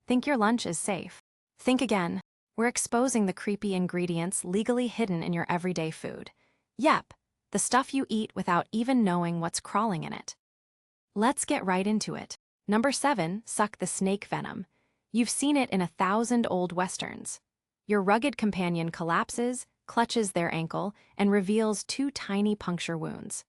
Think your lunch is safe? Think again. We're exposing the creepy ingredients legally hidden in your everyday food. Yep, the stuff you eat without even knowing what's crawling in it. Let's get right into it. Number 7, suck the snake venom. You've seen it in 1,000 old westerns. Your rugged companion collapses, clutches their ankle, and reveals 2 tiny puncture wounds.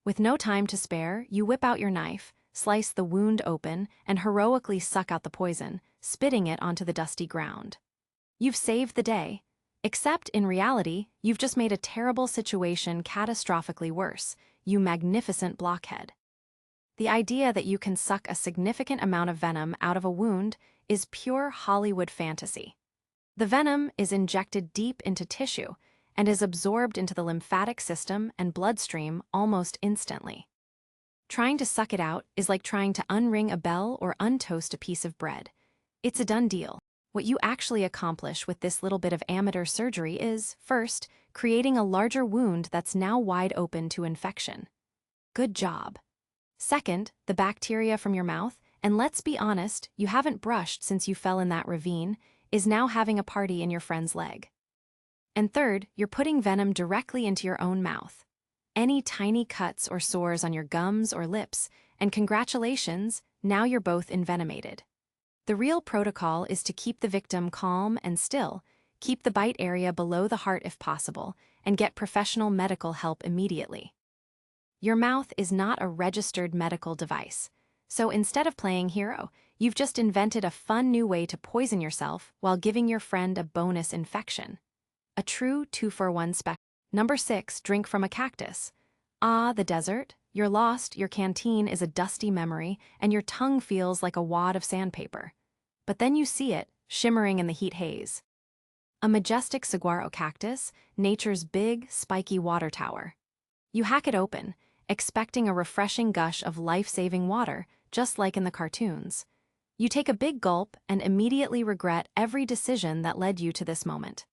With no time to spare, you whip out your knife, slice the wound open, and heroically suck out the poison, spitting it onto the dusty ground. You've saved the day. Except, in reality, you've just made a terrible situation catastrophically worse, you magnificent blockhead. The idea that you can suck a significant amount of venom out of a wound is pure Hollywood fantasy. The venom is injected deep into tissue and is absorbed into the lymphatic system and bloodstream almost instantly. Trying to suck it out is like trying to unring a bell or untoast a piece of bread. It's a done deal. What you actually accomplish with this little bit of amateur surgery is, first, creating a larger wound that's now wide open to infection. Good job. Second, the bacteria from your mouth, and let's be honest, you haven't brushed since you fell in that ravine, is now having a party in your friend's leg. And third, you're putting venom directly into your own mouth. Any tiny cuts or sores on your gums or lips, and congratulations, now you're both envenomated. The real protocol is to keep the victim calm and still, keep the bite area below the heart if possible, and get professional medical help immediately. Your mouth is not a registered medical device, so instead of playing hero, you've just invented a fun new way to poison yourself while giving your friend a bonus infection. A true 2-for-1 spec. Number 6, drink from a cactus. Ah, the desert. You're lost, your canteen is a dusty memory, and your tongue feels like a wad of sandpaper. But then you see it, shimmering in the heat haze. A majestic saguaro cactus, nature's big, spiky water tower. You hack it open, expecting a refreshing gush of life-saving water, just like in the cartoons. You take a big gulp and immediately regret every decision that led you to this moment.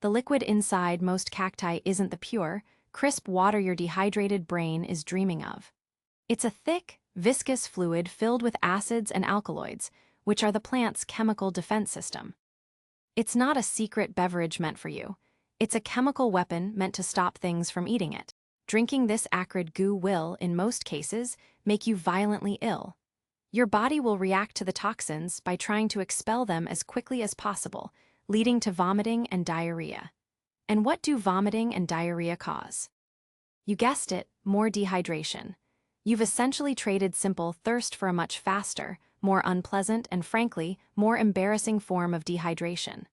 The liquid inside most cacti isn't the pure, crisp water your dehydrated brain is dreaming of. It's a thick, viscous fluid filled with acids and alkaloids, which are the plant's chemical defense system. It's not a secret beverage meant for you. It's a chemical weapon meant to stop things from eating it. Drinking this acrid goo will, in most cases, make you violently ill. Your body will react to the toxins by trying to expel them as quickly as possible, leading to vomiting and diarrhea. And what do vomiting and diarrhea cause? You guessed it, more dehydration. You've essentially traded simple thirst for a much faster, more unpleasant, and frankly, more embarrassing form of dehydration.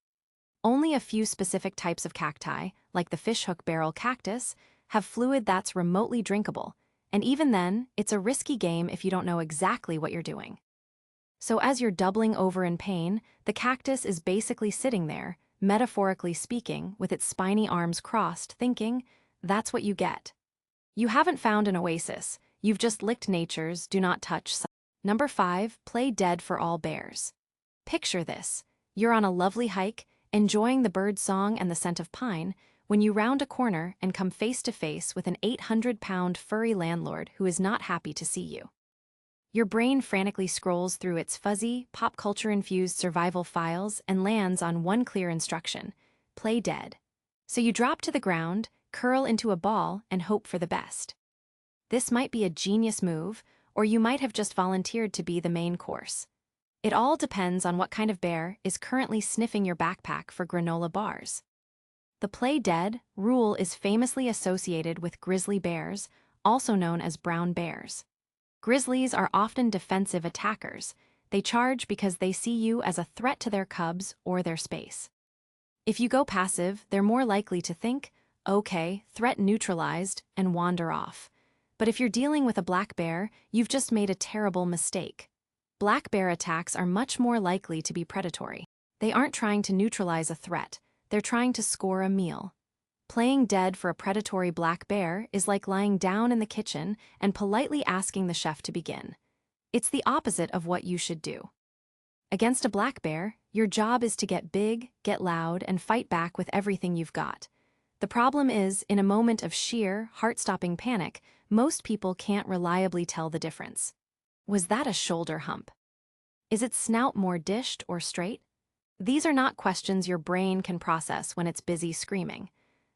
Only a few specific types of cacti, like the fishhook barrel cactus, have fluid that's remotely drinkable, and even then, it's a risky game if you don't know exactly what you're doing. So as you're doubling over in pain, the cactus is basically sitting there, metaphorically speaking, with its spiny arms crossed, thinking, that's what you get. You haven't found an oasis, you've just licked nature's do not touch. Number 5, play dead for all bears. Picture this. You're on a lovely hike, enjoying the bird song and the scent of pine, when you round a corner and come face to face with an 800-pound furry landlord who is not happy to see you. Your brain frantically scrolls through its fuzzy, pop culture-infused survival files and lands on one clear instruction: play dead. So you drop to the ground, curl into a ball, and hope for the best. This might be a genius move, or you might have just volunteered to be the main course. It all depends on what kind of bear is currently sniffing your backpack for granola bars. The play dead rule is famously associated with grizzly bears, also known as brown bears. Grizzlies are often defensive attackers. They charge because they see you as a threat to their cubs or their space. If you go passive, they're more likely to think, okay, threat neutralized, and wander off. But if you're dealing with a black bear, you've just made a terrible mistake. Black bear attacks are much more likely to be predatory. They aren't trying to neutralize a threat. They're trying to score a meal. Playing dead for a predatory black bear is like lying down in the kitchen and politely asking the chef to begin. It's the opposite of what you should do. Against a black bear, your job is to get big, get loud, and fight back with everything you've got. The problem is, in a moment of sheer, heart-stopping panic, most people can't reliably tell the difference. Was that a shoulder hump? Is its snout more dished or straight? These are not questions your brain can process when it's busy screaming.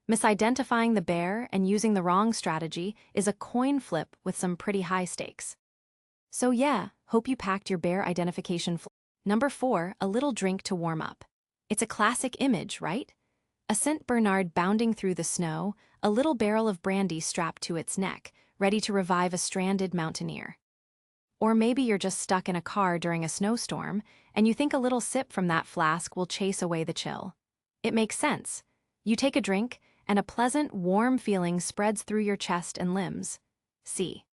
Misidentifying the bear and using the wrong strategy is a coin flip with some pretty high stakes. So yeah, hope you packed your bear identification. Number 4, a little drink to warm up. It's a classic image, right? A Saint Bernard bounding through the snow, a little barrel of brandy strapped to its neck, ready to revive a stranded mountaineer. Or maybe you're just stuck in a car during a snowstorm, and you think a little sip from that flask will chase away the chill. It makes sense. You take a drink, and a pleasant, warm feeling spreads through your chest and limbs. See?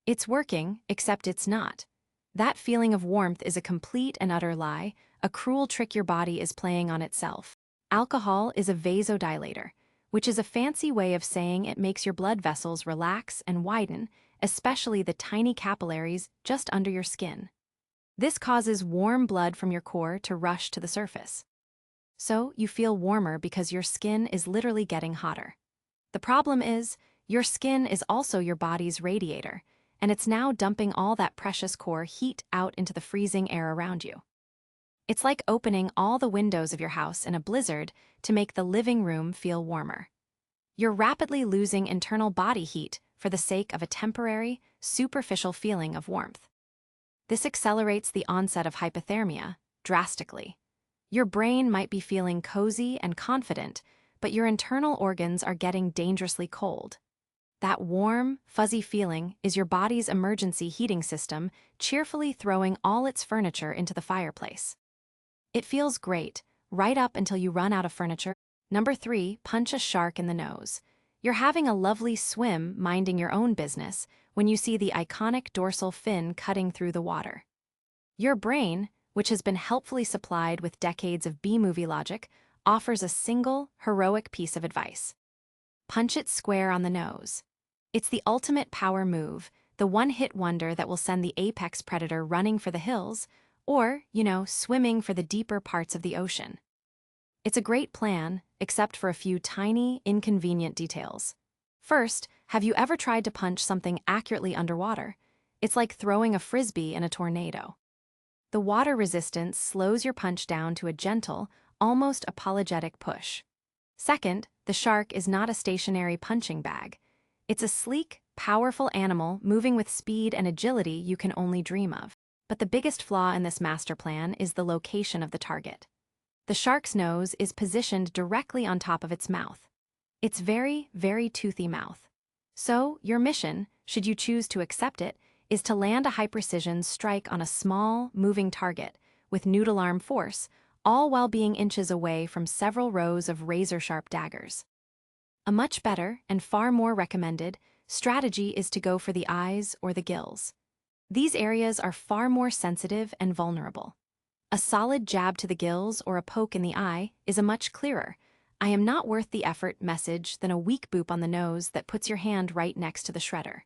It's working, except it's not. That feeling of warmth is a complete and utter lie, a cruel trick your body is playing on itself. Alcohol is a vasodilator, which is a fancy way of saying it makes your blood vessels relax and widen, especially the tiny capillaries just under your skin. This causes warm blood from your core to rush to the surface. So you feel warmer because your skin is literally getting hotter. The problem is, your skin is also your body's radiator, and it's now dumping all that precious core heat out into the freezing air around you. It's like opening all the windows of your house in a blizzard to make the living room feel warmer. You're rapidly losing internal body heat for the sake of a temporary, superficial feeling of warmth. This accelerates the onset of hypothermia drastically. Your brain might be feeling cozy and confident, but your internal organs are getting dangerously cold. That warm, fuzzy feeling is your body's emergency heating system cheerfully throwing all its furniture into the fireplace. It feels great, right up until you run out of furniture. Number 3, punch a shark in the nose. You're having a lovely swim minding your own business when you see the iconic dorsal fin cutting through the water. Your brain, which has been helpfully supplied with decades of B-movie logic, offers a single, heroic piece of advice. Punch it square on the nose. It's the ultimate power move, the one-hit wonder that will send the apex predator running for the hills, or, swimming for the deeper parts of the ocean. It's a great plan, except for a few tiny, inconvenient details. First, have you ever tried to punch something accurately underwater? It's like throwing a frisbee in a tornado. The water resistance slows your punch down to a gentle, almost apologetic push. Second, the shark is not a stationary punching bag. It's a sleek, powerful animal moving with speed and agility you can only dream of. But the biggest flaw in this master plan is the location of the target. The shark's nose is positioned directly on top of its mouth. Its very, very toothy mouth. So, your mission, should you choose to accept it, is to land a high-precision strike on a small, moving target with noodle arm force, all while being inches away from several rows of razor-sharp daggers. A much better, and far more recommended, strategy is to go for the eyes or the gills. These areas are far more sensitive and vulnerable. A solid jab to the gills or a poke in the eye is a much clearer, "I am not worth the effort" message than a weak boop on the nose that puts your hand right next to the shredder.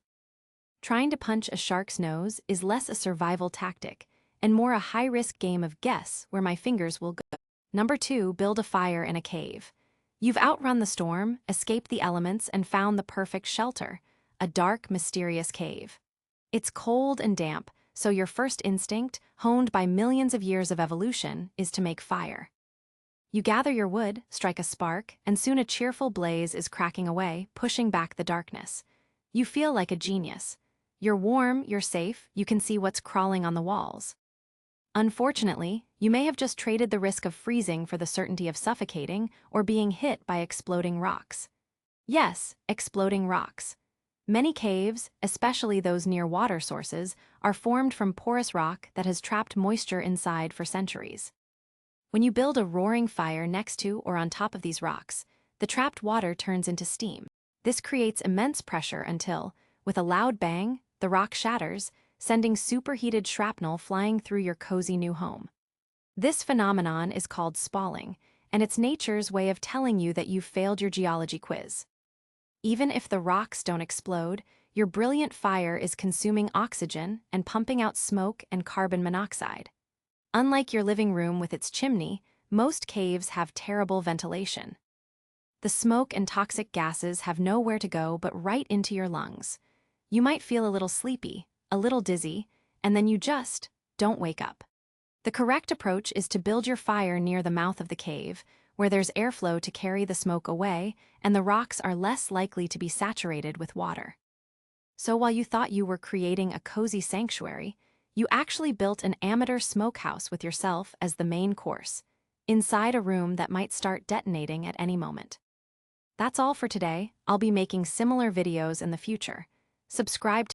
Trying to punch a shark's nose is less a survival tactic and more a high-risk game of guess where my fingers will go. Number 2, build a fire in a cave. You've outrun the storm, escaped the elements, and found the perfect shelter, a dark, mysterious cave. It's cold and damp, so your first instinct, honed by millions of years of evolution, is to make fire. You gather your wood, strike a spark, and soon a cheerful blaze is cracking away, pushing back the darkness. You feel like a genius. You're warm, you're safe, you can see what's crawling on the walls. Unfortunately, you may have just traded the risk of freezing for the certainty of suffocating or being hit by exploding rocks. Yes, exploding rocks. Many caves, especially those near water sources, are formed from porous rock that has trapped moisture inside for centuries. When you build a roaring fire next to or on top of these rocks, the trapped water turns into steam. This creates immense pressure until, with a loud bang, the rock shatters, sending superheated shrapnel flying through your cozy new home. This phenomenon is called spalling, and it's nature's way of telling you that you've failed your geology quiz. Even if the rocks don't explode, your brilliant fire is consuming oxygen and pumping out smoke and carbon monoxide. Unlike your living room with its chimney, most caves have terrible ventilation. The smoke and toxic gases have nowhere to go but right into your lungs. You might feel a little sleepy, a little dizzy, and then you just don't wake up. The correct approach is to build your fire near the mouth of the cave, where there's airflow to carry the smoke away and the rocks are less likely to be saturated with water. So while you thought you were creating a cozy sanctuary, you actually built an amateur smokehouse with yourself as the main course, inside a room that might start detonating at any moment. That's all for today. I'll be making similar videos in the future. Subscribe